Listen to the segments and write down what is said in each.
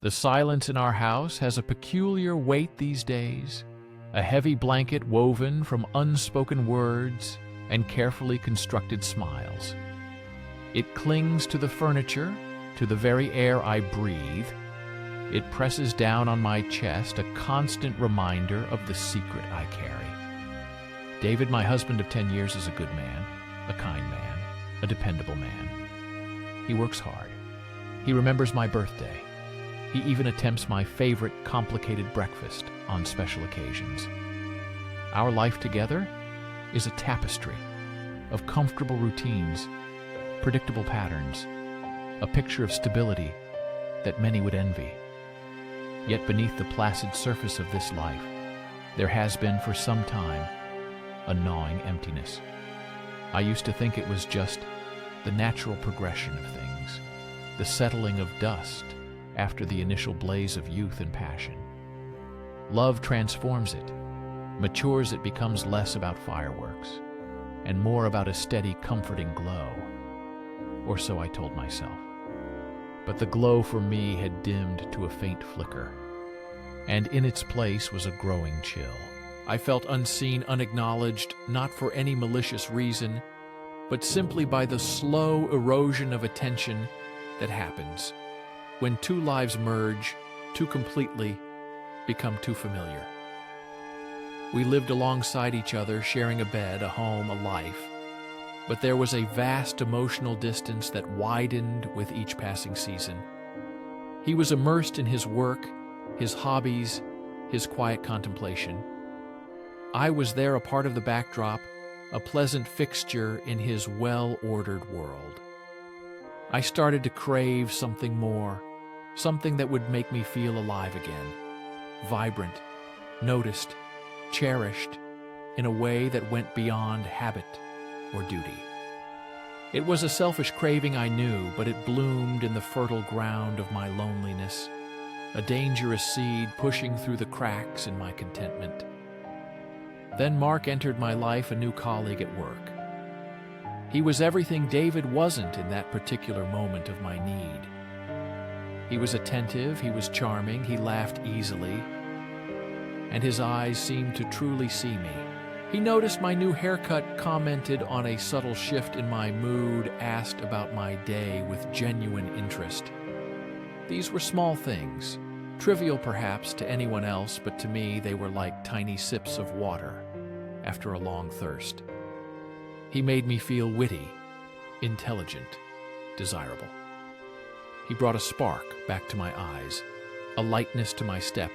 The silence in our house has a peculiar weight these days, a heavy blanket woven from unspoken words and carefully constructed smiles. It clings to the furniture, to the very air I breathe. It presses down on my chest, a constant reminder of the secret I carry. David, my husband of 10 years, is a good man, a kind man, a dependable man. He works hard. He remembers my birthday. He even attempts my favorite complicated breakfast on special occasions. Our life together is a tapestry of comfortable routines, predictable patterns, a picture of stability that many would envy. Yet beneath the placid surface of this life, there has been for some time a gnawing emptiness. I used to think it was just the natural progression of things, the settling of dust after the initial blaze of youth and passion. Love transforms it, matures it, becomes less about fireworks and more about a steady, comforting glow. Or so I told myself. But the glow for me had dimmed to a faint flicker, and in its place was a growing chill. I felt unseen, unacknowledged, not for any malicious reason, but simply by the slow erosion of attention that happens when two lives merge too completely, become too familiar. We lived alongside each other, sharing a bed, a home, a life, but there was a vast emotional distance that widened with each passing season. He was immersed in his work, his hobbies, his quiet contemplation. I was there, a part of the backdrop, a pleasant fixture in his well-ordered world. I started to crave something more, something that would make me feel alive again, vibrant, noticed, cherished, in a way that went beyond habit or duty. It was a selfish craving, I knew, but it bloomed in the fertile ground of my loneliness, a dangerous seed pushing through the cracks in my contentment. Then Mark entered my life, a new colleague at work. He was everything David wasn't in that particular moment of my need. He was attentive, he was charming, he laughed easily, and his eyes seemed to truly see me. He noticed my new haircut, commented on a subtle shift in my mood, asked about my day with genuine interest. These were small things, trivial perhaps to anyone else, but to me they were like tiny sips of water after a long thirst. He made me feel witty, intelligent, desirable. He brought a spark back to my eyes, a lightness to my step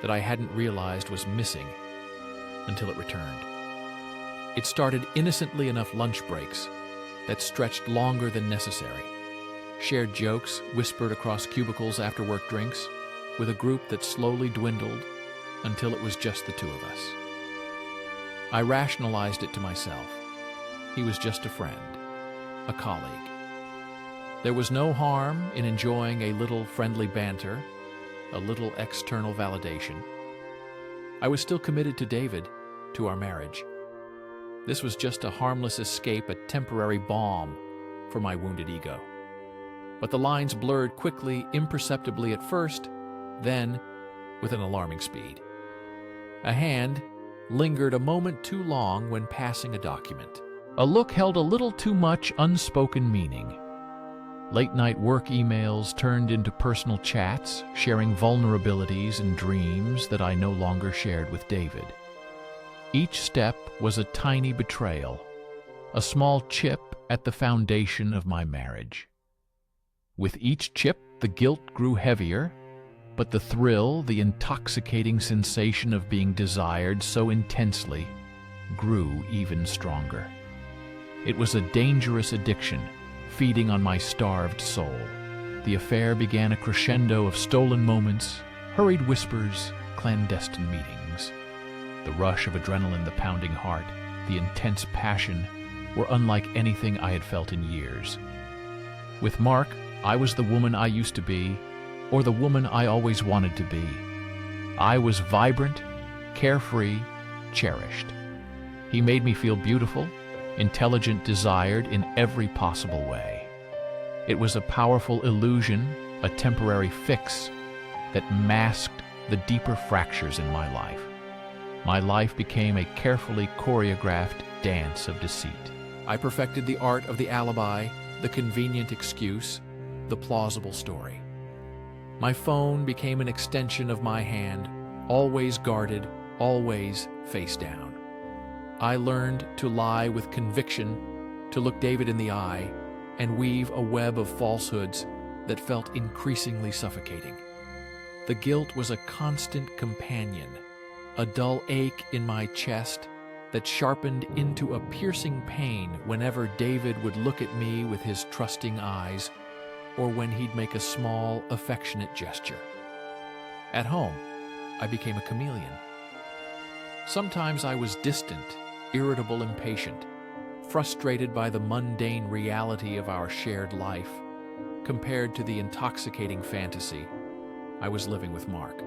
that I hadn't realized was missing until it returned. It started innocently enough lunch breaks that stretched longer than necessary, shared jokes whispered across cubicles after work drinks, with a group that slowly dwindled until it was just the two of us. I rationalized it to myself. He was just a friend, a colleague. There was no harm in enjoying a little friendly banter, a little external validation. I was still committed to David, to our marriage. This was just a harmless escape, a temporary balm for my wounded ego. But the lines blurred quickly, imperceptibly at first, then with an alarming speed. A hand lingered a moment too long when passing a document. A look held a little too much unspoken meaning. Late-night work emails turned into personal chats, sharing vulnerabilities and dreams that I no longer shared with David. Each step was a tiny betrayal, a small chip at the foundation of my marriage. With each chip, the guilt grew heavier, but the thrill, the intoxicating sensation of being desired so intensely, grew even stronger. It was a dangerous addiction, feeding on my starved soul. The affair began a crescendo of stolen moments, hurried whispers, clandestine meetings. The rush of adrenaline, the pounding heart, the intense passion were unlike anything I had felt in years. With Mark, I was the woman I used to be, or the woman I always wanted to be. I was vibrant, carefree, cherished. He made me feel beautiful, intelligent, desired in every possible way. It was a powerful illusion, a temporary fix, that masked the deeper fractures in my life. My life became a carefully choreographed dance of deceit. I perfected the art of the alibi, the convenient excuse, the plausible story. My phone became an extension of my hand, always guarded, always face down. I learned to lie with conviction, to look David in the eye, and weave a web of falsehoods that felt increasingly suffocating. The guilt was a constant companion, a dull ache in my chest that sharpened into a piercing pain whenever David would look at me with his trusting eyes, or when he'd make a small, affectionate gesture. At home, I became a chameleon. Sometimes I was distant, irritable, impatient, frustrated by the mundane reality of our shared life, compared to the intoxicating fantasy I was living with Mark.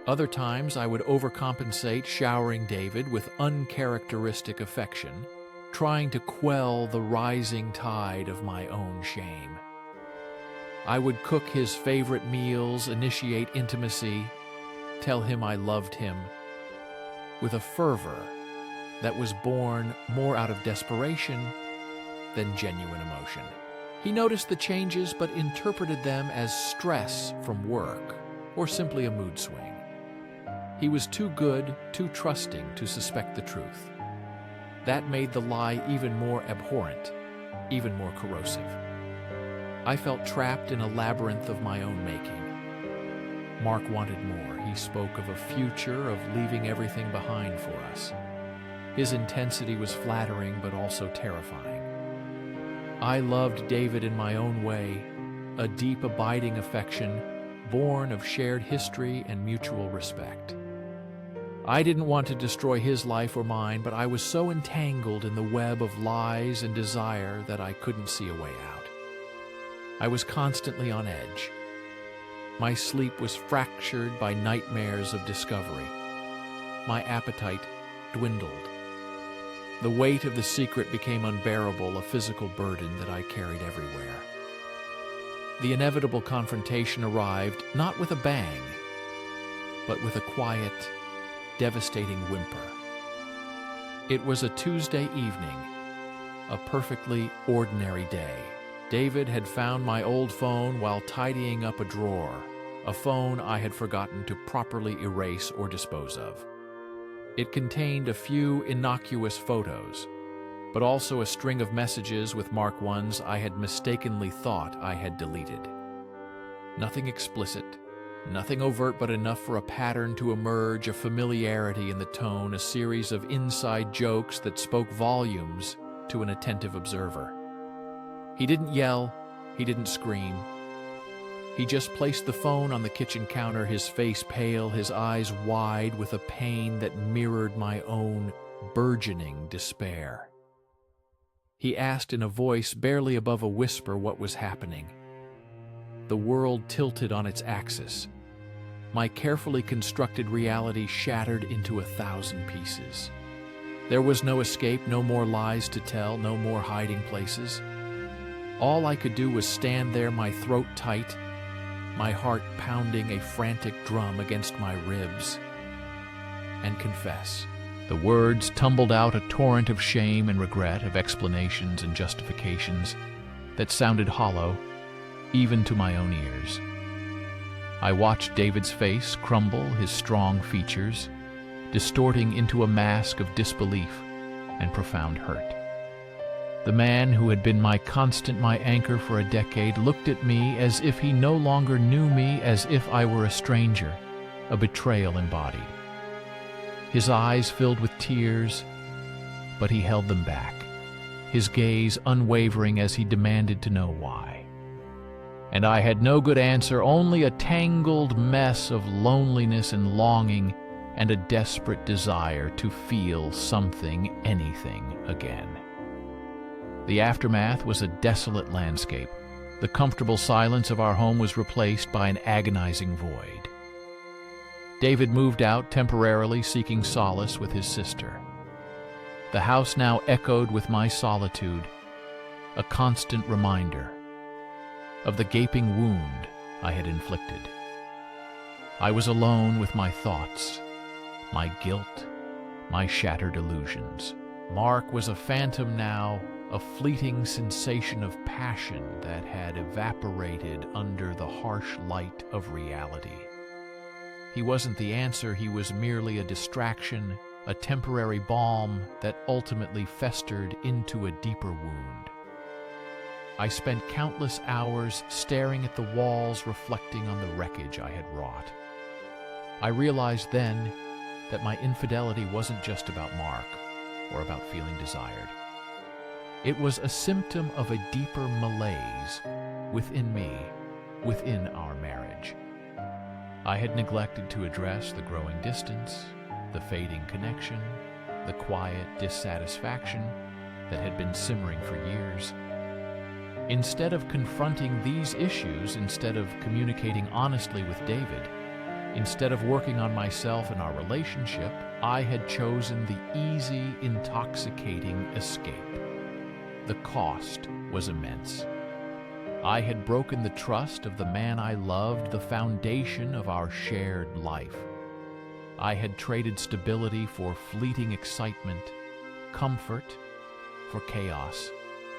Other times I would overcompensate, showering David with uncharacteristic affection, trying to quell the rising tide of my own shame. I would cook his favorite meals, initiate intimacy, tell him I loved him, with a fervor that was born more out of desperation than genuine emotion. He noticed the changes but interpreted them as stress from work or simply a mood swing. He was too good, too trusting to suspect the truth. That made the lie even more abhorrent, even more corrosive. I felt trapped in a labyrinth of my own making. Mark wanted more. He spoke of a future, of leaving everything behind for us. His intensity was flattering but also terrifying. I loved David in my own way, a deep, abiding affection born of shared history and mutual respect. I didn't want to destroy his life or mine, but I was so entangled in the web of lies and desire that I couldn't see a way out. I was constantly on edge. My sleep was fractured by nightmares of discovery. My appetite dwindled. The weight of the secret became unbearable, a physical burden that I carried everywhere. The inevitable confrontation arrived not with a bang, but with a quiet, devastating whimper. It was a Tuesday evening, a perfectly ordinary day. David had found my old phone while tidying up a drawer, a phone I had forgotten to properly erase or dispose of. It contained a few innocuous photos, but also a string of messages with Mark ones I had mistakenly thought I had deleted. Nothing explicit, nothing overt, but enough for a pattern to emerge, a familiarity in the tone, a series of inside jokes that spoke volumes to an attentive observer. He didn't yell, he didn't scream. He just placed the phone on the kitchen counter, his face pale, his eyes wide with a pain that mirrored my own burgeoning despair. He asked in a voice barely above a whisper what was happening. The world tilted on its axis. My carefully constructed reality shattered into 1,000 pieces. There was no escape, no more lies to tell, no more hiding places. All I could do was stand there, my throat tight, my heart pounding a frantic drum against my ribs, and confess. The words tumbled out, a torrent of shame and regret, of explanations and justifications that sounded hollow, even to my own ears. I watched David's face crumble, his strong features distorting into a mask of disbelief and profound hurt. The man who had been my constant, my anchor for a decade, looked at me as if he no longer knew me, as if I were a stranger, a betrayal embodied. His eyes filled with tears, but he held them back, his gaze unwavering as he demanded to know why. And I had no good answer, only a tangled mess of loneliness and longing and a desperate desire to feel something, anything again. The aftermath was a desolate landscape. The comfortable silence of our home was replaced by an agonizing void. David moved out temporarily, seeking solace with his sister. The house now echoed with my solitude, a constant reminder of the gaping wound I had inflicted. I was alone with my thoughts, my guilt, my shattered illusions. Mark was a phantom now, a fleeting sensation of passion that had evaporated under the harsh light of reality. He wasn't the answer, he was merely a distraction, a temporary balm that ultimately festered into a deeper wound. I spent countless hours staring at the walls reflecting on the wreckage I had wrought. I realized then that my infidelity wasn't just about Mark or about feeling desired. It was a symptom of a deeper malaise within me, within our marriage. I had neglected to address the growing distance, the fading connection, the quiet dissatisfaction that had been simmering for years. Instead of confronting these issues, instead of communicating honestly with David, instead of working on myself and our relationship, I had chosen the easy, intoxicating escape. The cost was immense. I had broken the trust of the man I loved, the foundation of our shared life. I had traded stability for fleeting excitement, comfort for chaos.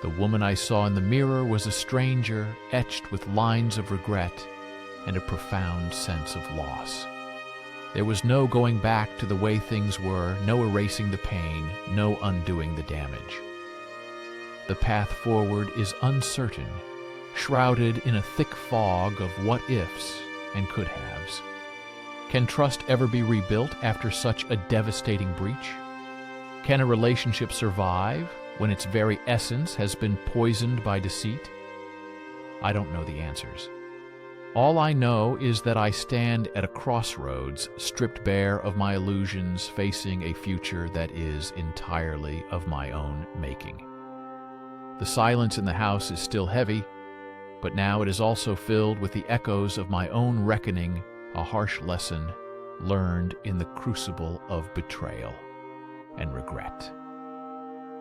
The woman I saw in the mirror was a stranger, etched with lines of regret and a profound sense of loss. There was no going back to the way things were, no erasing the pain, no undoing the damage. The path forward is uncertain, shrouded in a thick fog of what-ifs and could-haves. Can trust ever be rebuilt after such a devastating breach? Can a relationship survive when its very essence has been poisoned by deceit? I don't know the answers. All I know is that I stand at a crossroads, stripped bare of my illusions, facing a future that is entirely of my own making. The silence in the house is still heavy, but now it is also filled with the echoes of my own reckoning, a harsh lesson learned in the crucible of betrayal and regret.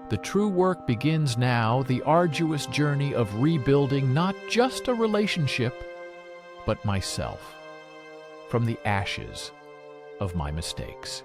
The true work begins now, the arduous journey of rebuilding not just a relationship, but myself, from the ashes of my mistakes.